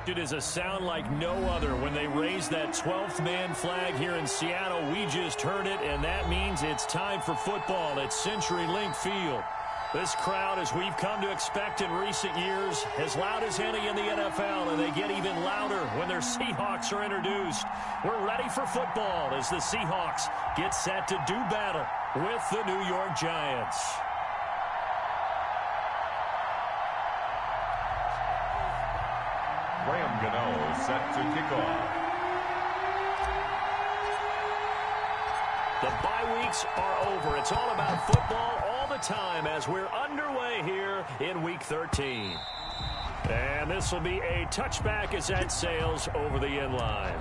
It is a sound like no other when they raise that 12th man flag here in Seattle. We just heard it, and that means it's time for football at CenturyLink Field. This crowd, as we've come to expect in recent years, as loud as any in the NFL, and they get even louder when their Seahawks are introduced. We're ready for football as the Seahawks get set to do battle with the New York Giants. Graham Gano set to kick off. The bye weeks are over. It's all about football all the time as we're underway here in Week 13. And this will be a touchback as that sails over the end line.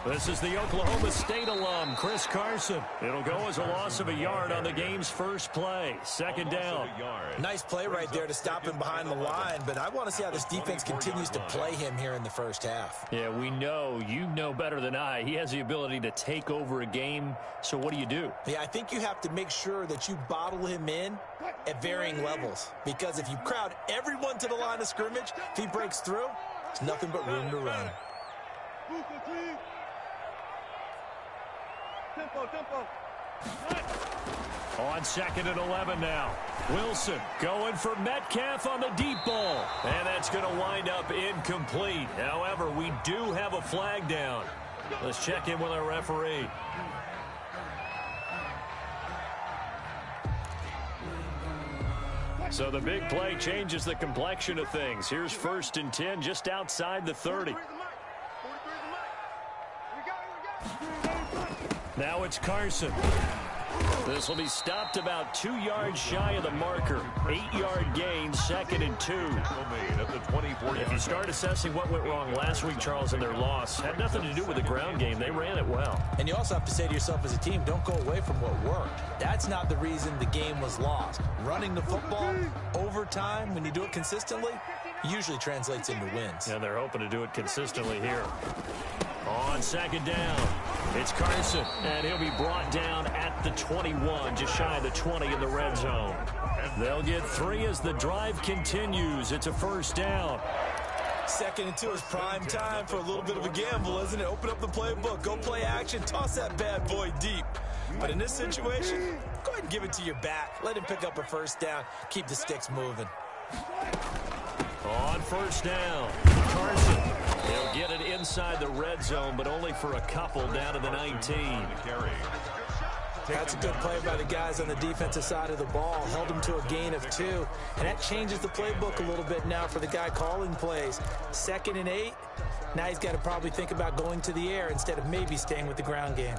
This is the Oklahoma State alum, Chris Carson. It'll go as a loss of a yard on the game's first play. Second down. Nice play right there to stop him behind the line, but I want to see how this defense continues to play him here in the first half. Yeah, we know. You know better than I. He has the ability to take over a game, so what do? Yeah, I think you have to make sure that you bottle him in at varying levels, because if you crowd everyone to the line of scrimmage, if he breaks through, it's nothing but room to run. On 2nd and 11 now. Wilson going for Metcalf on the deep ball. And that's going to wind up incomplete. However, we do have a flag down. Let's check in with our referee. So the big play changes the complexion of things. Here's 1st and 10 just outside the 30. Now it's Carson. This will be stopped about 2 yards shy of the marker. 8-yard gain, 2nd and 2. If you start assessing what went wrong last week, Charles, in their loss, had nothing to do with the ground game. They ran it well. And you also have to say to yourself as a team, don't go away from what worked. That's not the reason the game was lost. Running the football over time, when you do it consistently, usually translates into wins. And they're hoping to do it consistently here. On 2nd down, it's Carson, and he'll be brought down at the 21, just shy of the 20 in the red zone. They'll get 3 as the drive continues. It's a 1st down. 2nd and 2 is prime time for a little bit of a gamble, isn't it? Open up the playbook, go play action, toss that bad boy deep. But in this situation, go ahead and give it to your back. Let him pick up a 1st down, keep the sticks moving. On 1st down, Carson. He'll get it inside the red zone, but only for a couple down to the 19. That's a good play by the guys on the defensive side of the ball. Held him to a gain of 2. And that changes the playbook a little bit now for the guy calling plays. 2nd and 8. Now he's got to probably think about going to the air instead of maybe staying with the ground game.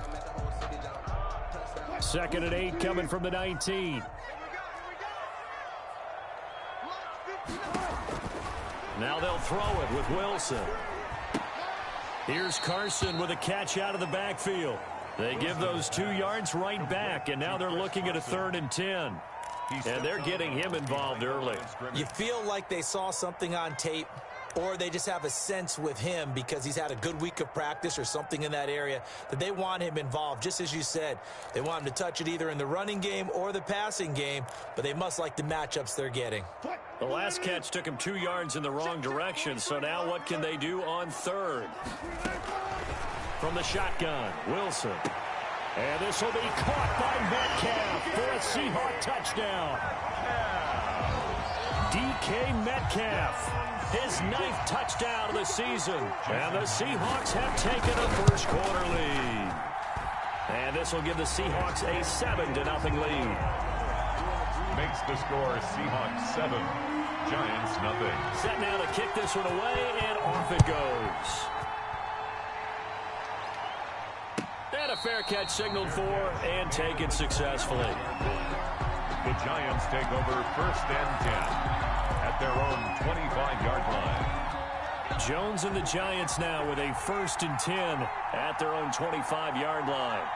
2nd and 8 coming from the 19. Now they'll throw it with Wilson. Here's Carson with a catch out of the backfield. They give those 2 yards right back, and now they're looking at a 3rd and 10. And they're getting him involved early. You feel like they saw something on tape, or they just have a sense with him because he's had a good week of practice or something in that area that they want him involved. Just as you said, they want him to touch it either in the running game or the passing game, but they must like the matchups they're getting. The last catch took him 2 yards in the wrong direction, so now what can they do on 3rd? From the shotgun, Wilson. And this will be caught by Metcalf for a Seahawk touchdown. DK Metcalf, his 9th touchdown of the season. And the Seahawks have taken a first quarter lead. And this will give the Seahawks a 7-0 lead. Makes the score Seahawks 7, Giants nothing. Set now to kick this one away, and off it goes. And a fair catch signaled for and taken successfully. The Giants take over 1st and 10 at their own 25-yard line. Jones and the Giants now with a 1st and 10 at their own 25-yard line.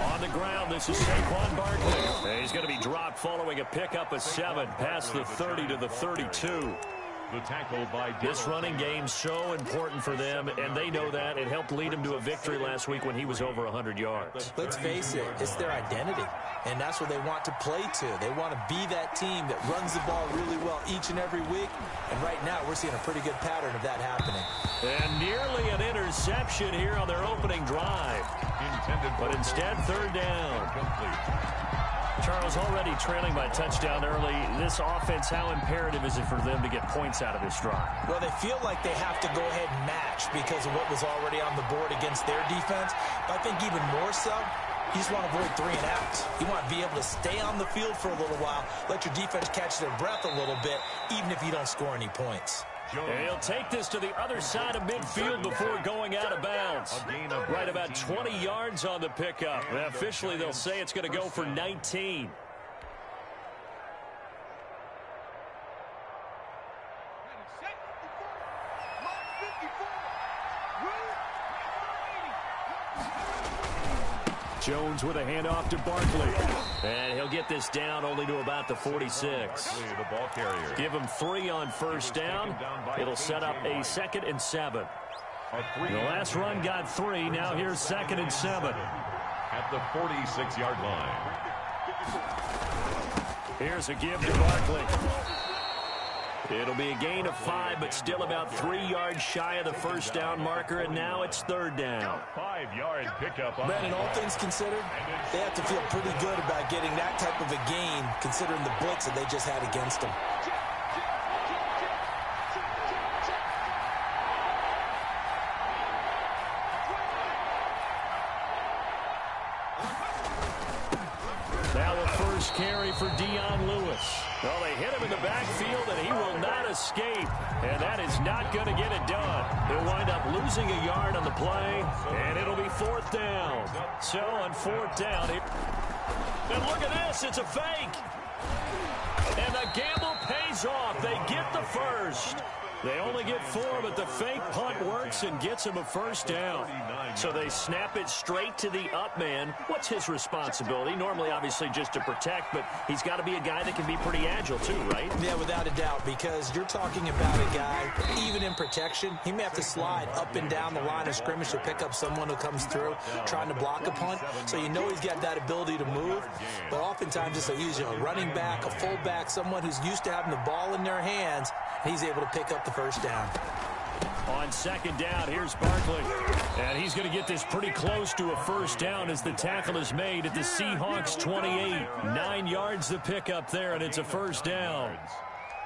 On the ground, this is Saquon Barkley. He's going to be dropped following a pickup of 7 past the 30 to the 32. The tackle by this running game's so important for them, and they know that. It helped lead them to a victory last week when he was over 100 yards. Let's face it, it's their identity, and that's what they want to play to. They want to be that team that runs the ball really well each and every week, and right now we're seeing a pretty good pattern of that happening. And nearly an interception here on their opening drive. But instead, third down. Charles, already trailing by touchdown early. This offense, how imperative is it for them to get points out of this drive? Well, they feel like they have to go ahead and match because of what was already on the board against their defense. But I think even more so, you just want to avoid 3 and outs. You want to be able to stay on the field for a little while, let your defense catch their breath a little bit, even if you don't score any points. And he'll take this to the other side of midfield before going out of bounds. Right about 20 yards on the pickup. And officially, they'll say it's going to go for 19. Jones with a handoff to Barkley. And he'll get this down only to about the 46. The ball carrier. Give him 3 on first down. It'll set up a 2nd and 7. The last run got 3. Now here's 2nd and 7. At the 46-yard line. Here's a give to Barkley. It'll be a gain of 5, but still about 3 yards shy of the first down marker, and now it's third down. 5-yard pickup. Ben, and all things considered, they have to feel pretty good about getting that type of a gain, considering the blitz that they just had against them. Now a first carry for Dion Lewis. Well, they hit him in the backfield, and he will not escape. And that is not going to get it done. He'll wind up losing a yard on the play, and it'll be 4th down. So on 4th down, and look at this, it's a fake. And the gamble pays off. They get the first. They only get 4, but the fake punt works and gets him a first down. So they snap it straight to the up man. What's his responsibility? Normally, obviously, just to protect, but he's got to be a guy that can be pretty agile too, right? Yeah, without a doubt, because you're talking about a guy, even in protection, he may have to slide up and down the line of scrimmage to pick up someone who comes through trying to block a punt. So you know he's got that ability to move, but oftentimes it's usually a running back, a fullback, someone who's used to having the ball in their hands, and he's able to pick up the first down. On 2nd down, here's Barkley. And he's going to get this pretty close to a first down as the tackle is made at the Seahawks 28. 9 yards to pick up there, and it's a first down.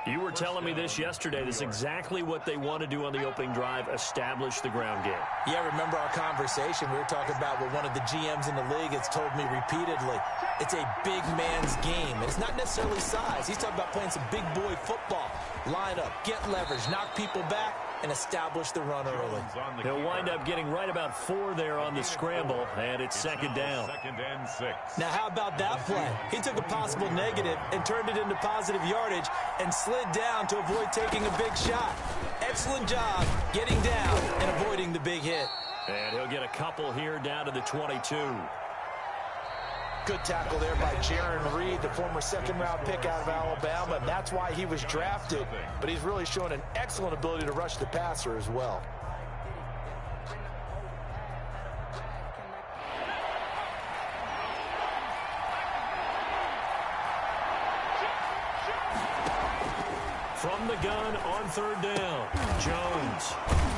You were telling me this yesterday. This is exactly what they want to do on the opening drive, establish the ground game. Yeah, remember our conversation. We were talking about what one of the GMs in the league has told me repeatedly. It's a big man's game, and it's not necessarily size. He's talking about playing some big boy football. Line up, get leverage, knock people back, and establish the run early. He'll wind up getting right about 4 there on the scramble, and it's 2nd down. 2nd and 6. Now, how about that play? He took a possible negative and turned it into positive yardage and slid down to avoid taking a big shot. Excellent job getting down and avoiding the big hit. And he'll get a couple here down to the 22. Good tackle there by Jaron Reed, the former 2nd-round pick out of Alabama, and that's why he was drafted. But he's really shown an excellent ability to rush the passer as well. From the gun on 3rd down, Jones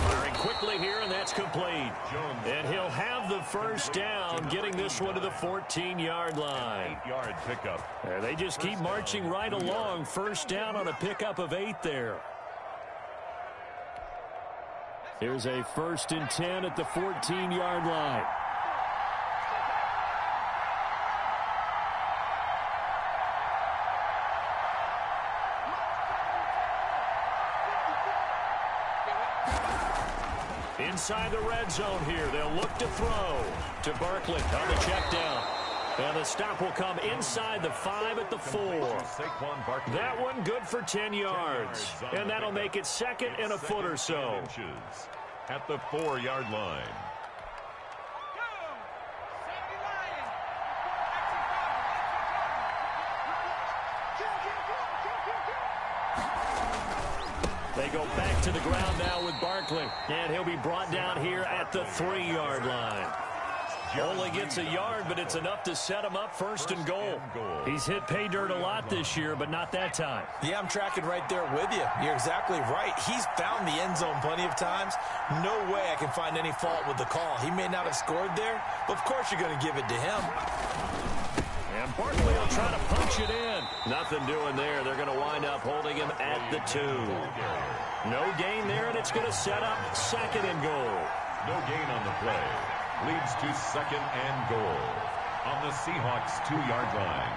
firing quickly here, and that's complete. And he'll have the first down, getting this one to the 14-yard line. 8-yard pickup. And they just keep marching right along. First down on a pickup of 8 there. Here's a 1st and 10 at the 14-yard line. Inside the red zone here. They'll look to throw to Barkley on the check down. And the stop will come inside the 5 at the 4. That one good for 10 yards. And that'll make it 2nd and a foot or so. At the 4-yard line. They go back to the ground now with Barkley. And he'll be brought down here at the 3-yard line. Only gets a yard, but it's enough to set him up first and goal. He's hit pay dirt a lot this year, but not that time. Yeah, I'm tracking right there with you. You're exactly right. He's found the end zone plenty of times. No way I can find any fault with the call. He may not have scored there, but of course you're going to give it to him. And Barkley will try to punch it in. Nothing doing there. They're going to wind up holding him at the 2. No gain there, and it's going to set up second and goal. No gain on the play. Leads to second and goal on the Seahawks 2-yard line.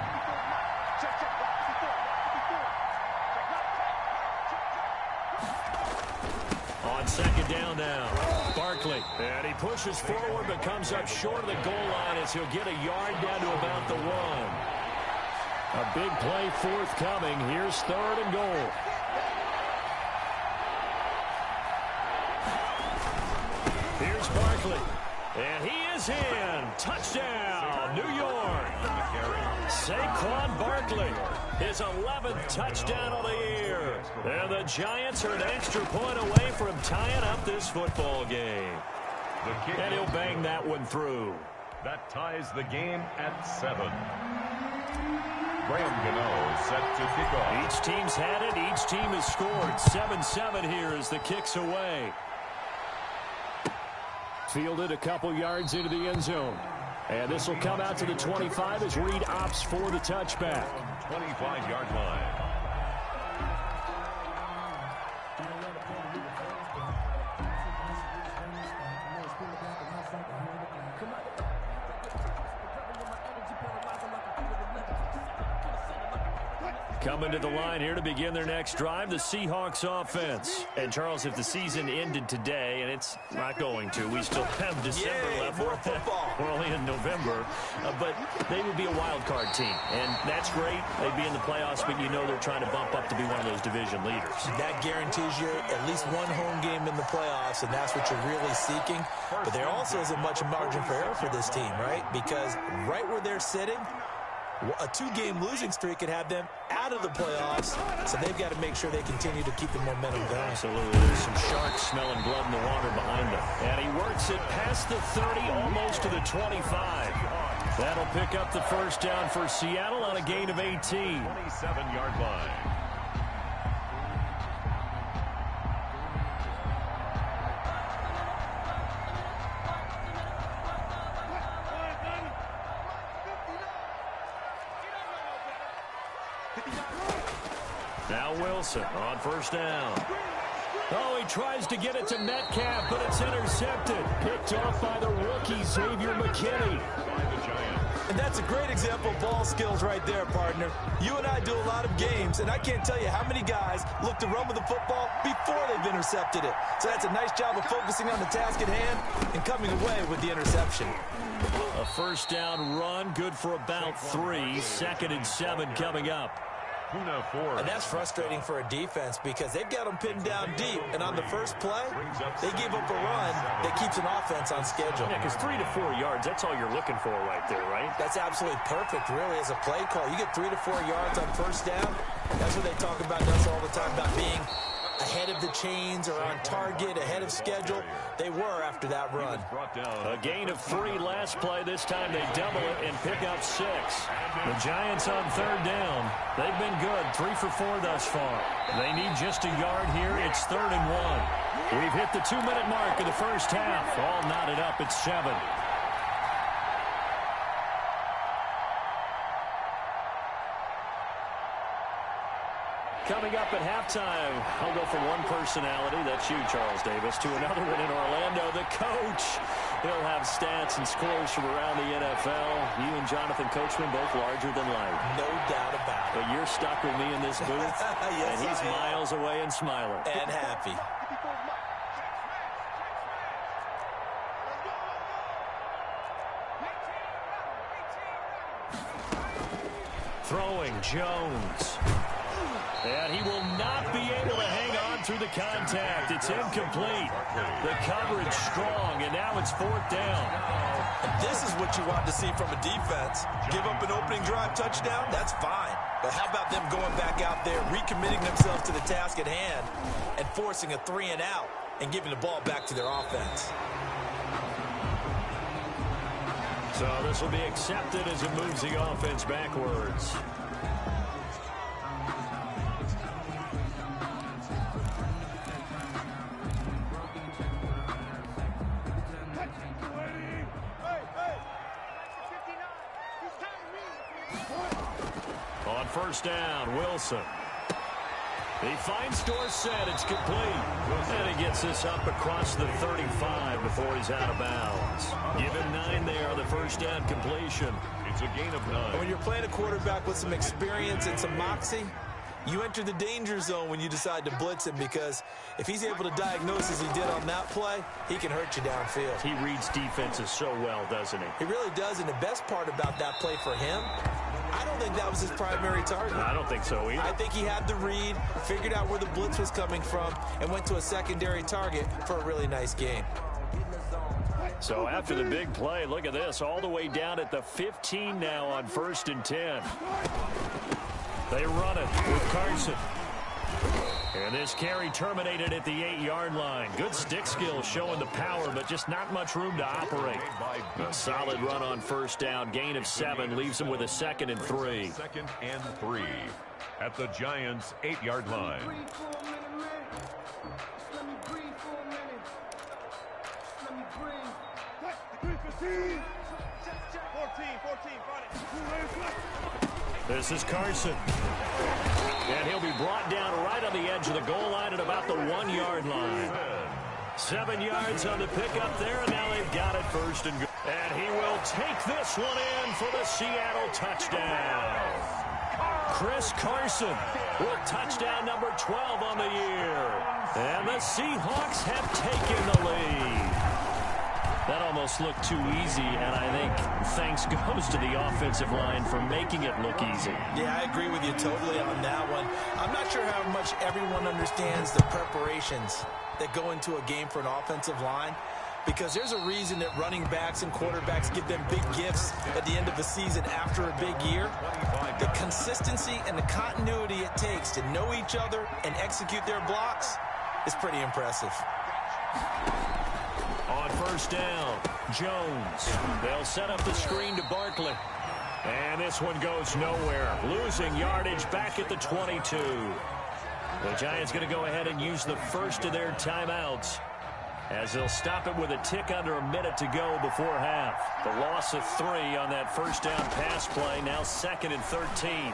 On second down now, Barkley. And he pushes forward but comes up short of the goal line as he'll get a yard down to about the 1. A big play forthcoming. Here's third and goal. Here's Barkley. And he is in. Touchdown, New York. Saquon Barkley, his 11th touchdown of the year. And the Giants are an extra point away from tying up this football game. And he'll bang that one through. That ties the game at 7. Graham Gano set to kick off. Each team's had it. Each team has scored. 7-7 here as the kick's away. Fielded a couple yards into the end zone. And this will come out to the 25 as Reed opts for the touchback. 25-yard line. Coming to the line here to begin their next drive, the Seahawks offense. And, Charles, if the season ended today, and it's not going to, we still have December left. More football. We're only in November. But they would be a wild card team. And that's great. They'd be in the playoffs, but you know they're trying to bump up to be one of those division leaders. That guarantees you at least one home game in the playoffs, and that's what you're really seeking. But there also isn't much margin for error for this team, right? Because right where they're sitting, a 2-game losing streak could have them out of the playoffs, so they've got to make sure they continue to keep the momentum going. Absolutely. There's some sharks smelling blood in the water behind them. And he works it past the 30, almost to the 25. That'll pick up the first down for Seattle on a gain of 18. 27-yard line. Now Wilson on first down. Oh, he tries to get it to Metcalf, but it's intercepted. Picked off by the rookie, Xavier McKinney. And that's a great example of ball skills right there, partner. You and I do a lot of games, and I can't tell you how many guys look to run with the football before they've intercepted it. So that's a nice job of focusing on the task at hand and coming away with the interception. A first down run, good for about 3. 2nd and 7 coming up. And that's frustrating for a defense because they've got them pinned down deep. And on the first play, they give up a run that keeps an offense on schedule. Yeah, because 3 to 4 yards, that's all you're looking for right there, right? That's absolutely perfect, really, as a play call. You get 3 to 4 yards on first down. That's what they talk about us all the time, about being ahead of the chains or on target, ahead of schedule. They were after that run. A gain of 3 last play. This time they double it and pick up 6. The Giants on third down. They've been good, 3 for 4 thus far. They need just a yard here. It's 3rd and 1. We've hit the 2-minute mark of the first half. All knotted up at 7. Coming up at halftime, I'll go from one personality, that's you, Charles Davis, to another one in Orlando, the coach. He'll have stats and scores from around the NFL. You and Jonathan Coachman, both larger than life. No doubt about it. But you're stuck with me in this booth, yes, and he's miles away and smiling. And happy. Throwing Jones. And he will not be able to hang on through the contact. It's incomplete. The coverage strong, and now it's 4th down. This is what you want to see from a defense. Give up an opening drive touchdown, that's fine. But how about them going back out there, recommitting themselves to the task at hand, and forcing a 3-and-out and giving the ball back to their offense. So this will be accepted as it moves the offense backwards. On 1st down, Wilson. He finds Dorsett. It's complete. And he gets this up across the 35 before he's out of bounds. Give him 9 there on the 1st down completion. It's a gain of 9. When you're playing a quarterback with some experience and some moxie, you enter the danger zone when you decide to blitz him, because if he's able to diagnose as he did on that play, he can hurt you downfield. He reads defenses so well, doesn't he? He really does, and the best part about that play for him, I don't think that was his primary target. I don't think so either. I think he had the read, figured out where the blitz was coming from, and went to a secondary target for a really nice gain. So after the big play, look at this, all the way down at the 15 now on 1st and 10. They run it with Carson. And this carry terminated at the 8-yard line. Good stick skill showing the power, but just not much room to operate. A solid run on 1st down. Gain of 7 leaves them with a 2nd and 3. 2nd and 3 at the Giants' 8-yard line. This is Carson. And he'll be brought down right on the edge of the goal line at about the 1-yard line. 7 yards on the pickup there, and now they've got it 1st and goal. And he will take this one in for the Seattle touchdown. Chris Carson with touchdown number 12 on the year. And the Seahawks have taken the lead. That almost looked too easy, and I think thanks goes to the offensive line for making it look easy. Yeah, I agree with you totally on that one. I'm not sure how much everyone understands the preparations that go into a game for an offensive line, because there's a reason that running backs and quarterbacks give them big gifts at the end of the season after a big year. The consistency and the continuity it takes to know each other and execute their blocks is pretty impressive. On 1st down, Jones. They'll set up the screen to Barkley. And this one goes nowhere. Losing yardage back at the 22. The Giants going to go ahead and use the first of their timeouts, as they'll stop it with a tick under a minute to go before half. The loss of 3 on that 1st down pass play. Now 2nd and 13.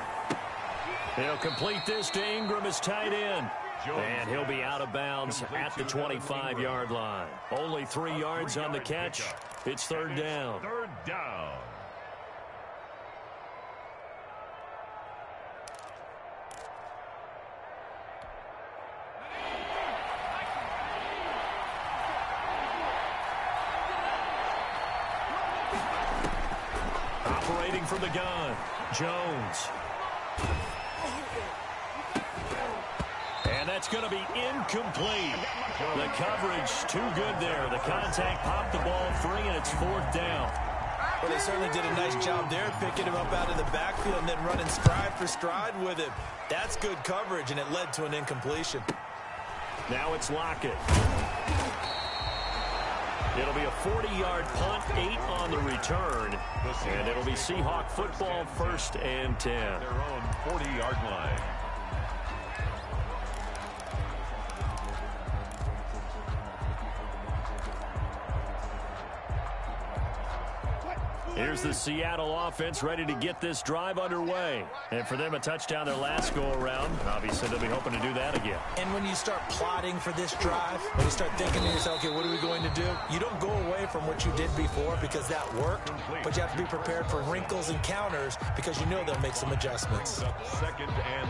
They'll complete this to Ingram as tight end. And he'll be out of bounds at the 25-yard line. Only 3 yards on the catch. It's 3rd down. 3rd down. Operating from the gun, Jones. And that's going to be incomplete. The coverage too good there. The contact popped the ball free, and it's 4th down. Well, they certainly did a nice job there, picking him up out of the backfield and then running stride for stride with him. That's good coverage, and it led to an incompletion. Now it's Lockett. It'll be a 40-yard punt, 8 on the return. And it'll be Seahawk football, 1st and 10. Their own 40-yard line. Here's the Seattle offense ready to get this drive underway. And for them, a touchdown their last go-around. Obviously, they'll be hoping to do that again. And when you start plotting for this drive, when you start thinking to yourself, okay, what are we going to do? You don't go away from what you did before because that worked, but you have to be prepared for wrinkles and counters because you know they'll make some adjustments.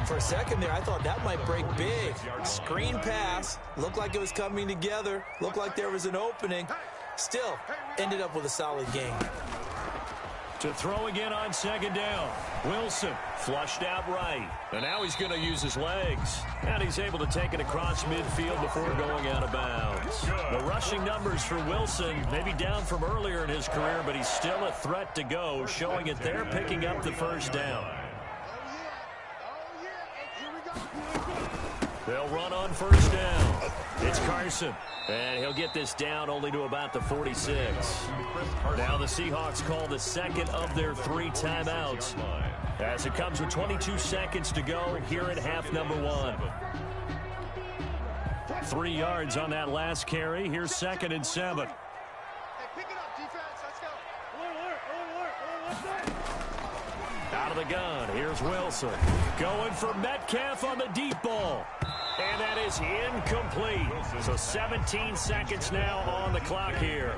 For a second there, I thought that might break big. Screen pass, looked like it was coming together, looked like there was an opening. Still, ended up with a solid game. To throw again on second down. Wilson flushed out right. And now he's going to use his legs. And he's able to take it across midfield before going out of bounds. The rushing numbers for Wilson may be down from earlier in his career, but he's still a threat to go, showing it there, picking up the first down. They'll run on first down. It's Carson. And he'll get this down only to about the 46. Now the Seahawks call the second of their 3 timeouts, as it comes with 22 seconds to go here at half number 1. 3 yards on that last carry. Here's 2nd and 7. Out of the gun. Here's Wilson. Going for Metcalf on the deep ball. And that is incomplete. So 17 seconds now on the clock here.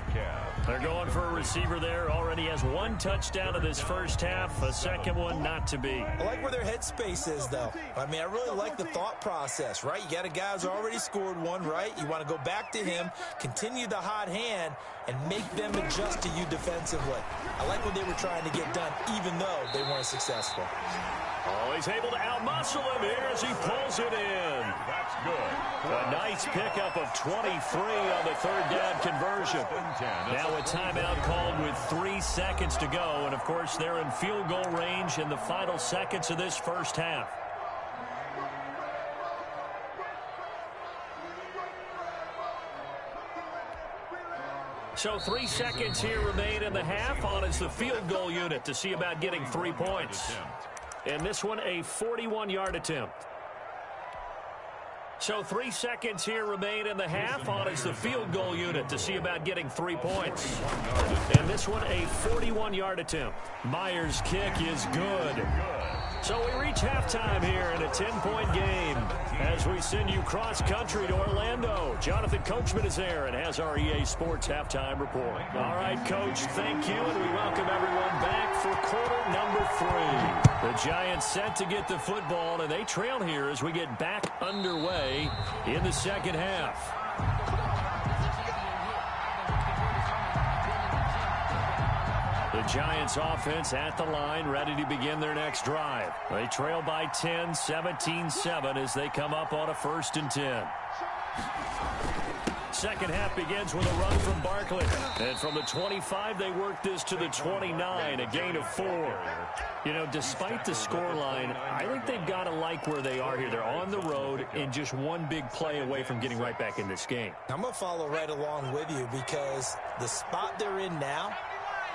They're going for a receiver there. Already has 1 touchdown in this first half. A second one not to be. I like where their headspace is, though. I mean, I really like the thought process, right? You got a guy who's already scored 1, right? You want to go back to him, continue the hot hand, and make them adjust to you defensively. I like what they were trying to get done, even though they weren't successful. Oh, he's able to outmuscle him here as he pulls it in. That's good. A nice pickup of 23 on the 3rd down conversion. Now a timeout called with 3 seconds to go. And, of course, they're in field goal range in the final seconds of this first half. So 3 seconds here remain in the half. On is the field goal unit to see about getting 3 points. And this one, a 41-yard attempt. So 3 seconds here remain in the half. On is the field goal unit to see about getting 3 points. And this one, a 41-yard attempt. Myers' kick is good. So we reach halftime here in a 10-point game as we send you cross-country to Orlando. Jonathan Coachman is there and has our EA Sports halftime report. All right, Coach, thank you, and we welcome everyone back for quarter number 3. The Giants set to get the football, and they trail here as we get back underway in the second half. The Giants offense at the line, ready to begin their next drive. They trail by 10, 17-7 as they come up on a 1st and 10. Second half begins with a run from Barkley. And from the 25, they work this to the 29, a gain of 4. You know, despite the scoreline, I think they've got to like where they are here. They're on the road and just one big play away from getting right back in this game. I'm going to follow right along with you because the spot they're in now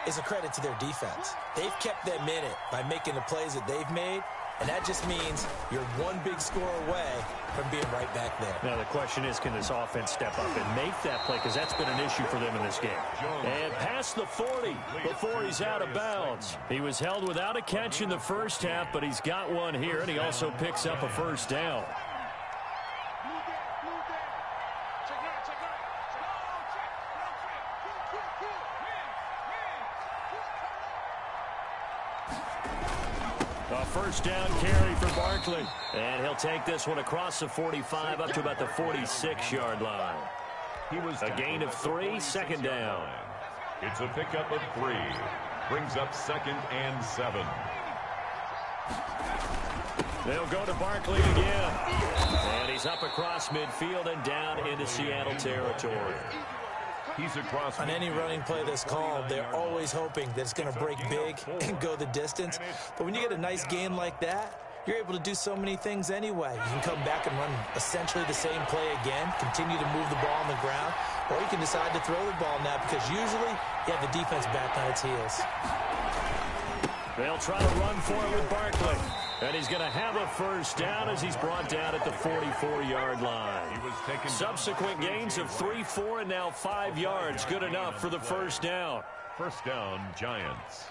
is a credit to their defense. They've kept them in it by making the plays that they've made, and that just means you're one big score away from being right back there. Now the question is, can this offense step up and make that play, because that's been an issue for them in this game. And past the 40 before he's out of bounds. He was held without a catch in the first half, but he's got one here, and he also picks up a 1st down. A 1st down carry for Barkley. And he'll take this one across the 45 up to about the 46-yard line. He was a gain of 3, 2nd down. It's a pickup of 3. Brings up 2nd and 7. They'll go to Barkley again. And he's up across midfield and down into Seattle territory. He's across. On any running play that's called, they're always hoping that it's going to break big and go the distance. But when you get a nice game like that, you're able to do so many things anyway. You can come back and run essentially the same play again, continue to move the ball on the ground, or you can decide to throw the ball now because usually you have the defense back on its heels. They'll try to run for it with Barkley. And he's going to have a 1st down as he's brought down at the 44-yard line. Subsequent gains of 3, 4, and now 5 yards. Good enough for the 1st down. 1st down, Giants.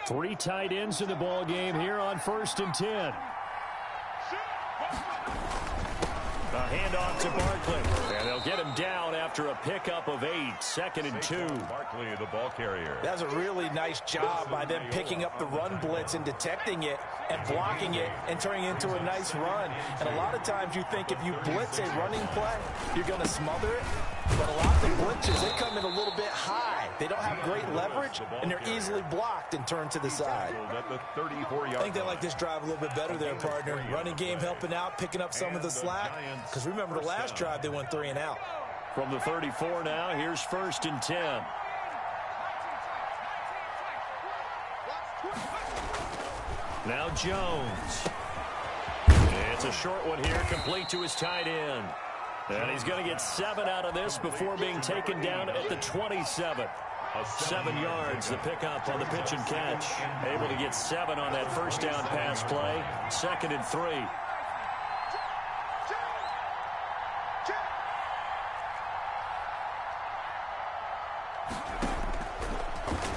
3 tight ends in the ball game here on 1st and 10. A handoff to Barkley. And they'll get him down after a pickup of 8. 2nd and 2. Barkley, the ball carrier. That was a really nice job by them picking up the run blitz and detecting it and blocking it and turning it into a nice run. And a lot of times you think if you blitz a running play, you're going to smother it. But a lot of the blitzers, they come in a little bit high. They don't have great leverage, and they're easily blocked and turned to the side. I think they like this drive a little bit better there, partner. Running game helping out, picking up some of the slack. Because remember, the last drive, they went 3 and out. From the 34 now, here's 1st and 10. Now Jones. It's a short one here, complete to his tight end. And he's going to get 7 out of this before being taken down at the 27. 7 yards, the pickup on the pitch and catch. Able to get 7 on that first down pass play. 2nd and 3.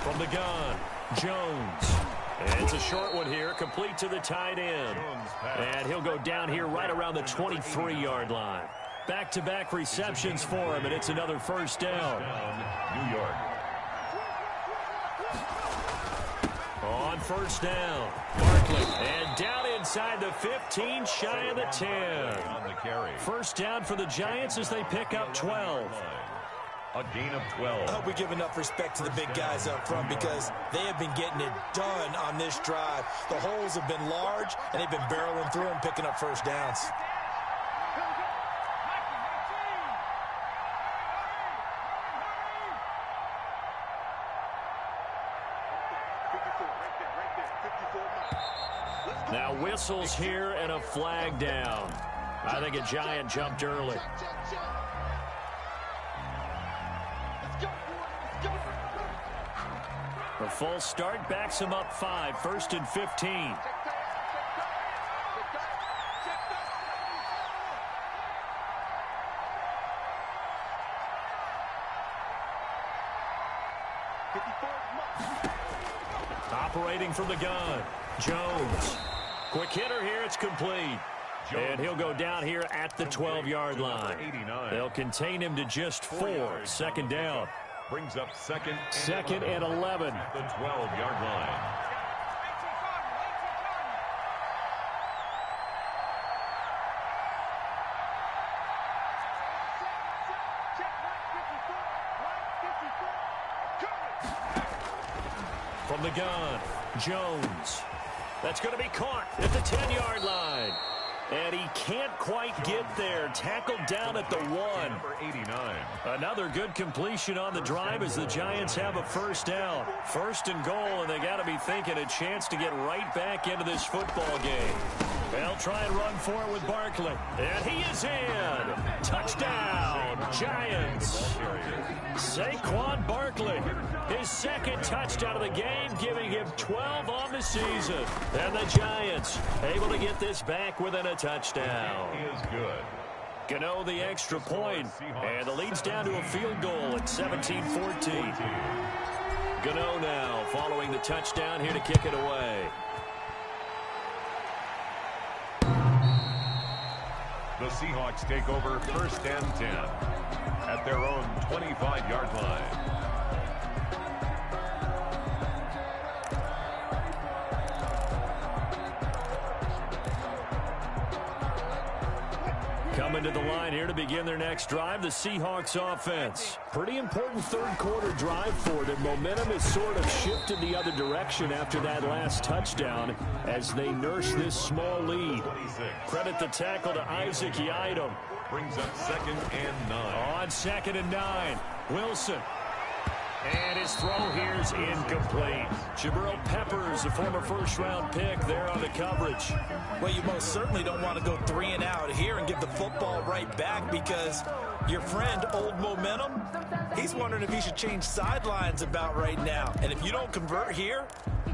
From the gun, Jones. It's a short one here, complete to the tight end. And he'll go down here right around the 23-yard line. Back-to-back receptions for him, and it's another first down. New York. On first down, Barkley. And down inside the 15, shy of the 10. First down for the Giants as they pick up 12. A gain of 12. I hope we give enough respect to the big guys up front because they have been getting it done on this drive. The holes have been large, and they've been barreling through and picking up first downs. Now whistles here and a flag down. I think a Giant jumped early. A false start backs him up 5, 1st and 15. Operating from the gun, Jones. Quick hitter here, it's complete. And he'll go down here at the 12-yard line. They'll contain him to just 4, 2nd down. Brings up 2nd and 11. At the 12-yard line. From the gun, Jones. That's going to be caught at the 10-yard line. And he can't quite get there. Tackled down at the 1. Number 89. Another good completion on the drive as the Giants have a first down. 1st and goal, and they got to be thinking a chance to get right back into this football game. They'll try and run for it with Barkley. And he is in. Touchdown, Giants. Saquon Barkley, his 2nd touchdown of the game, giving him 12 on the season. And the Giants able to get this back within a touchdown. He is good. Gano the extra point, and the lead's down to a field goal at 17-14. Gano now following the touchdown here to kick it away. The Seahawks take over 1st and 10 at their own 25-yard line. Coming to the line here to begin their next drive, the Seahawks offense. Pretty important 3rd quarter drive for them. Momentum has sort of shifted the other direction after that last touchdown as they nurse this small lead. Credit the tackle to Isaac Yiadom. Brings up 2nd and 9. On 2nd and 9, Wilson. And his throw here's incomplete. Jabril Peppers, a former 1st-round pick, there on the coverage. Well, you most certainly don't want to go 3 and out here and give the football right back because your friend, Old Momentum, he's wondering if he should change sidelines about right now. And if you don't convert here,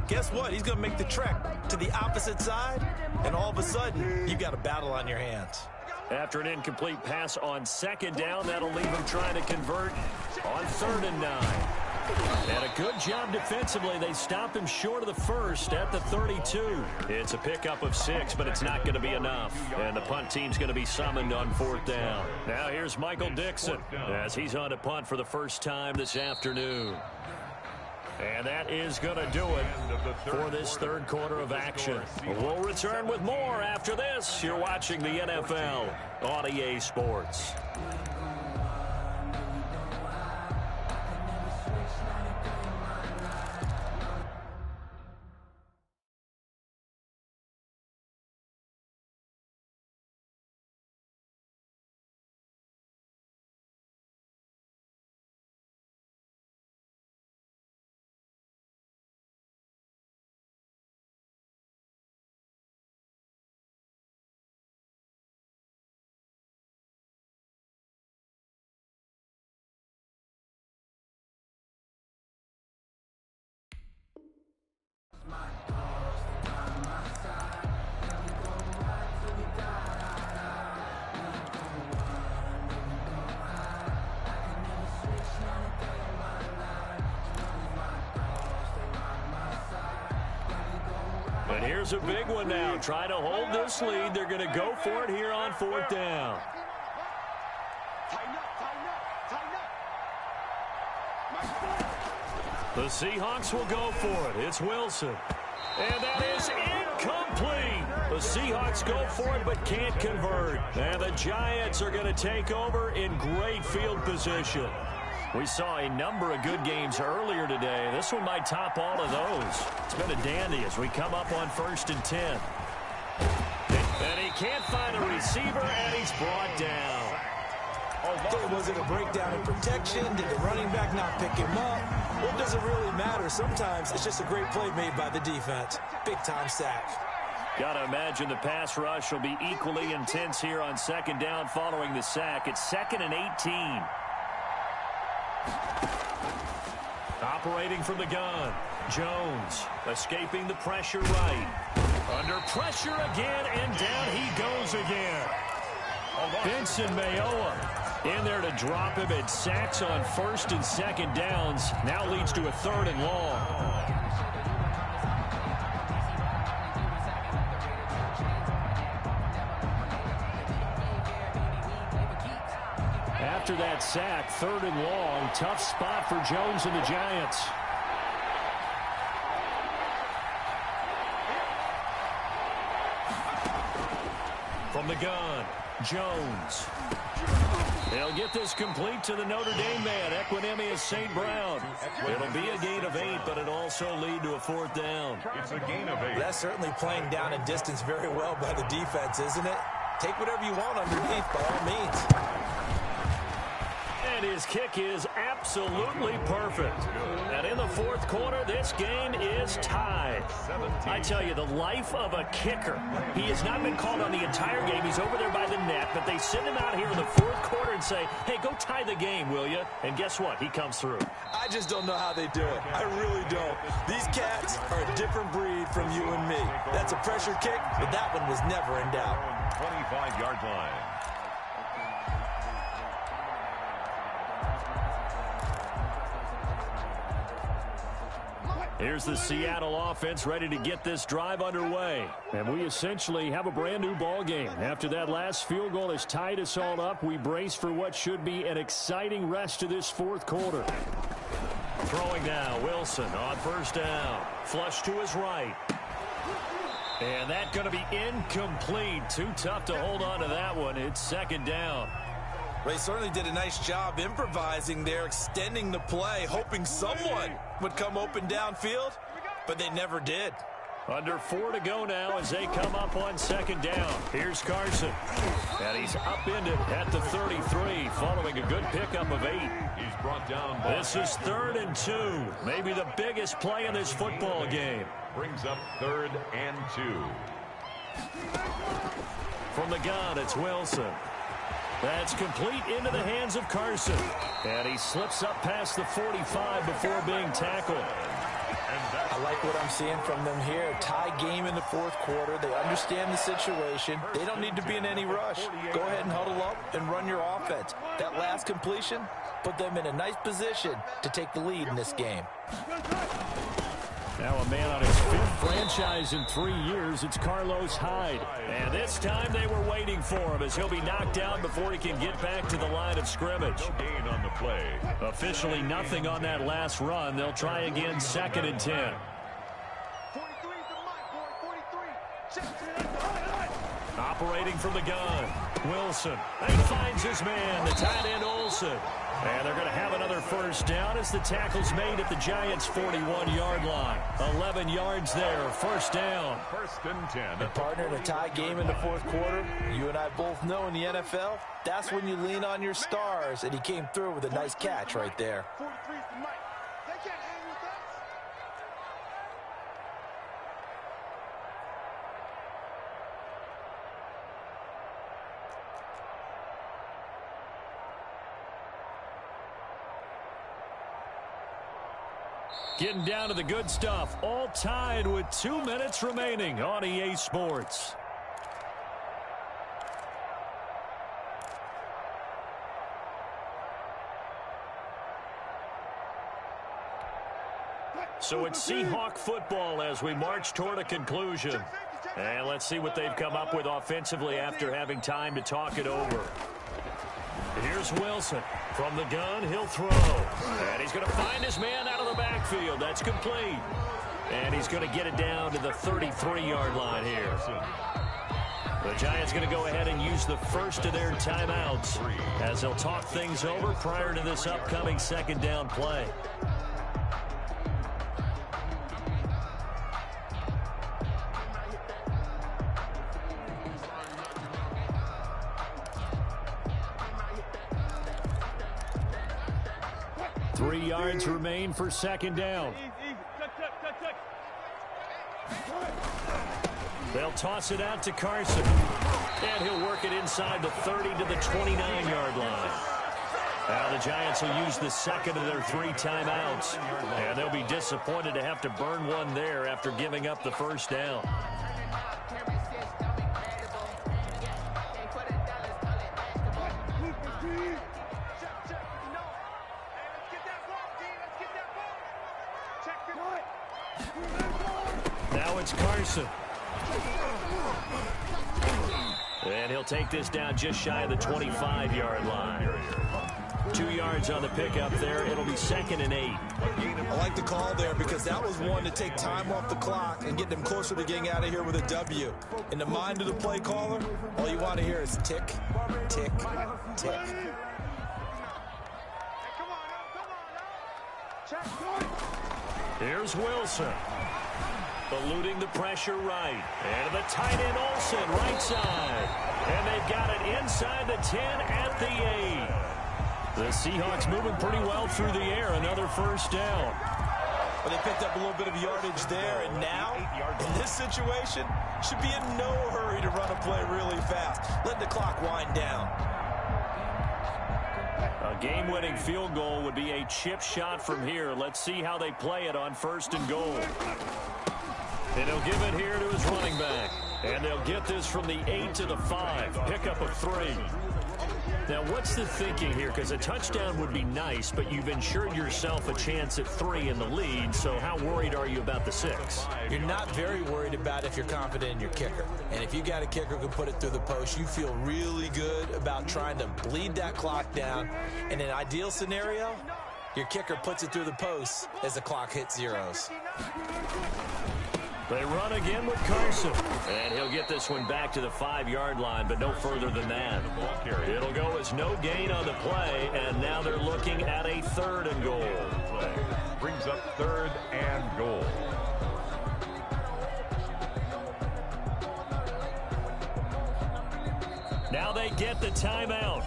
guess what? He's going to make the trek to the opposite side, and all of a sudden, you've got a battle on your hands. After an incomplete pass on 2nd down, that'll leave him trying to convert on 3rd and 9. And a good job defensively. They stop him short of the 1st at the 32. It's a pickup of 6, but it's not going to be enough. And the punt team's going to be summoned on 4th down. Now here's Michael Dixon as he's on a punt for the first time this afternoon. And that is going to do it for this 3rd quarter of action. We'll return with more after this. You're watching the NFL on EA Sports. And here's a big one now. Trying to hold this lead. They're going to go for it here on 4th down. The Seahawks will go for it. It's Wilson. And that is incomplete. The Seahawks go for it but can't convert. And the Giants are going to take over in great field position. We saw a number of good games earlier today. This one might top all of those. It's been a dandy as we come up on 1st and 10. And he can't find a receiver, and he's brought down. Was it a breakdown in protection? Did the running back not pick him up? What does it really matter? Sometimes it's just a great play made by the defense. Big-time sack. Got to imagine the pass rush will be equally intense here on 2nd down following the sack. It's 2nd and 18. Operating from the gun, Jones escaping the pressure right. Under pressure again, and down he goes again. Benson Mayowa in there to drop him. It sacks on 1st and 2nd downs. Now leads to a 3rd and long. After that sack, 3rd and long. Tough spot for Jones and the Giants. From the gun, Jones. They'll get this complete to the Notre Dame man, Equanimeous St. Brown. It'll be a gain of 8, but it'll also lead to a 4th down. It's a gain of 8. That's certainly playing down and distance very well by the defense, isn't it? Take whatever you want underneath by all means. And his kick is absolutely perfect. And in the 4th quarter, this game is tied. I tell you, the life of a kicker. He has not been called on the entire game. He's over there by the net, but they send him out here in the 4th quarter and say, hey, go tie the game, will you? And guess what? He comes through. I just don't know how they do it. I really don't. These cats are a different breed from you and me. That's a pressure kick, but that one was never in doubt. 25-yard line. Here's the Seattle offense ready to get this drive underway. And we essentially have a brand new ball game. After that last field goal has tied us all up, we brace for what should be an exciting rest of this 4th quarter. Throwing now, Wilson on 1st down. Flush to his right. And that's going to be incomplete. Too tough to hold on to that one. It's 2nd down. They certainly did a nice job improvising there, extending the play, hoping someone would come open downfield, but they never did. Under 4 to go now as they come up on 2nd down. Here's Carson. And he's upended at the 33 following a good pickup of 8. He's brought down. This is 3rd and 2. Maybe the biggest play in this football game. Brings up 3rd and 2. From the gun, it's Wilson. That's complete into the hands of Carson. And he slips up past the 45 before being tackled. I like what I'm seeing from them here. Tie game in the 4th quarter. They understand the situation. They don't need to be in any rush. Go ahead and huddle up and run your offense. That last completion put them in a nice position to take the lead in this game. Now a man on his 5th franchise in 3 years. It's Carlos Hyde. And this time they were waiting for him as he'll be knocked down before he can get back to the line of scrimmage. No gain on the play. Officially nothing on that last run. They'll try again 2nd and 10. Operating from the gun, Wilson. He finds his man, the tight end Olsen. And they're going to have another 1st down as the tackle's made at the Giants' 41-yard line. 11 yards there, 1st down. 1st and 10. And partner, in a tie game in the 4th quarter, you and I both know in the NFL, that's when you lean on your stars, and he came through with a nice catch right there. Getting down to the good stuff. All tied with 2 minutes remaining on EA Sports. So it's Seahawk football as we march toward a conclusion. And let's see what they've come up with offensively after having time to talk it over. Here's Wilson. From the gun, he'll throw. And he's going to find his man out of the backfield. That's complete. And he's going to get it down to the 33-yard line here. The Giants going to go ahead and use the first of their timeouts as they'll talk things over prior to this upcoming second down play. Three yards remain for second down. They'll toss it out to Carson. And he'll work it inside the 30 to the 29-yard line. Now the Giants will use the second of their three timeouts. And they'll be disappointed to have to burn one there after giving up the first down. Now it's Carson. And he'll take this down just shy of the 25-yard line. 2 yards on the pickup there. It'll be 2nd and 8. I like the call there because that was one to take time off the clock and get them closer to getting out of here with a W. In the mind of the play caller, all you want to hear is tick, tick, tick. Here's Wilson. Eluding the pressure right. And the tight end Olsen right side. And they've got it inside the 10 at the 8. The Seahawks moving pretty well through the air. Another first down. Well, they picked up a little bit of yardage there. And now, in this situation, should be in no hurry to run a play really fast. Let the clock wind down. A game-winning field goal would be a chip shot from here. Let's see how they play it on 1st and goal. And he'll give it here to his running back. And they'll get this from the 8 to the 5. Pickup of 3. Now, what's the thinking here? Because a touchdown would be nice, but you've ensured yourself a chance at 3 in the lead. So how worried are you about the 6? You're not very worried about if you're confident in your kicker. And if you got a kicker who can put it through the post, you feel really good about trying to bleed that clock down. In an ideal scenario, your kicker puts it through the post as the clock hits zeros. They run again with Carson. And he'll get this one back to the 5-yard line, but no further than that. It'll go as no gain on the play, and now they're looking at a 3rd and goal. Brings up 3rd and goal. Now they get the timeout.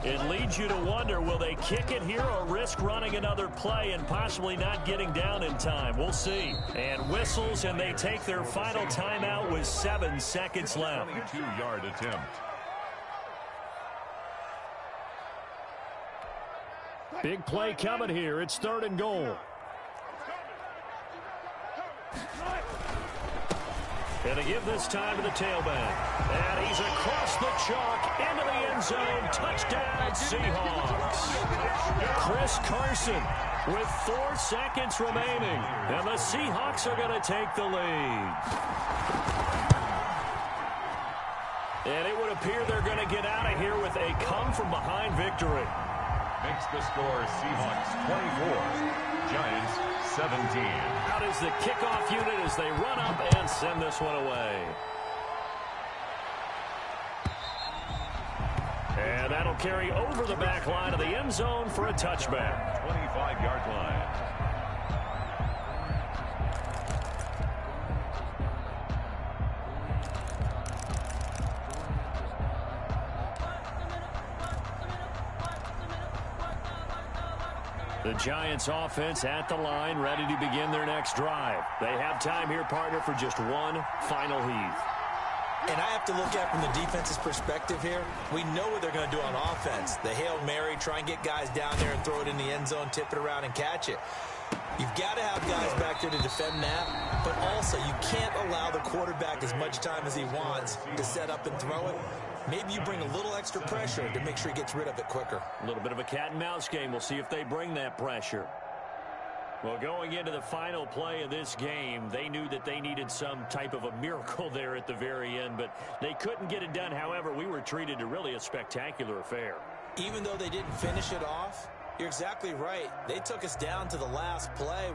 It leads you to wonder, will they kick it here or risk running another play and possibly not getting down in time? We'll see. And whistles, and they take their final timeout with 7 seconds left. 22-yard attempt. Big play coming here. It's 3rd and goal. And they give this time to the tailback. And he's across the chalk into the end zone. Touchdown, Seahawks. Chris Carson with 4 seconds remaining. And the Seahawks are going to take the lead. And it would appear they're going to get out of here with a come-from-behind victory. Makes the score Seahawks 24, Giants 17. Out is the kickoff unit as they run up and send this one away. And that'll carry over the back line of the end zone for a touchback. 25-yard line. The Giants offense at the line, ready to begin their next drive. They have time here, partner, for just one final heave. And I have to look at from the defense's perspective here. We know what they're going to do on offense. The Hail Mary, try and get guys down there and throw it in the end zone, tip it around and catch it. You've got to have guys back there to defend that, but also you can't allow the quarterback as much time as he wants to set up and throw it. Maybe you bring a little extra pressure to make sure he gets rid of it quicker. A little bit of a cat and mouse game. We'll see if they bring that pressure. Well, going into the final play of this game, they knew that they needed some type of a miracle there at the very end, but they couldn't get it done. However, we were treated to really a spectacular affair. Even though they didn't finish it off, you're exactly right. They took us down to the last play.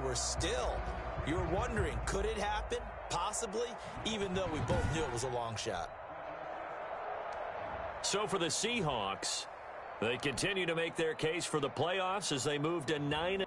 You were wondering, could it happen? Possibly, even though we both knew it was a long shot. So for the Seahawks, they continue to make their case for the playoffs as they move to 9.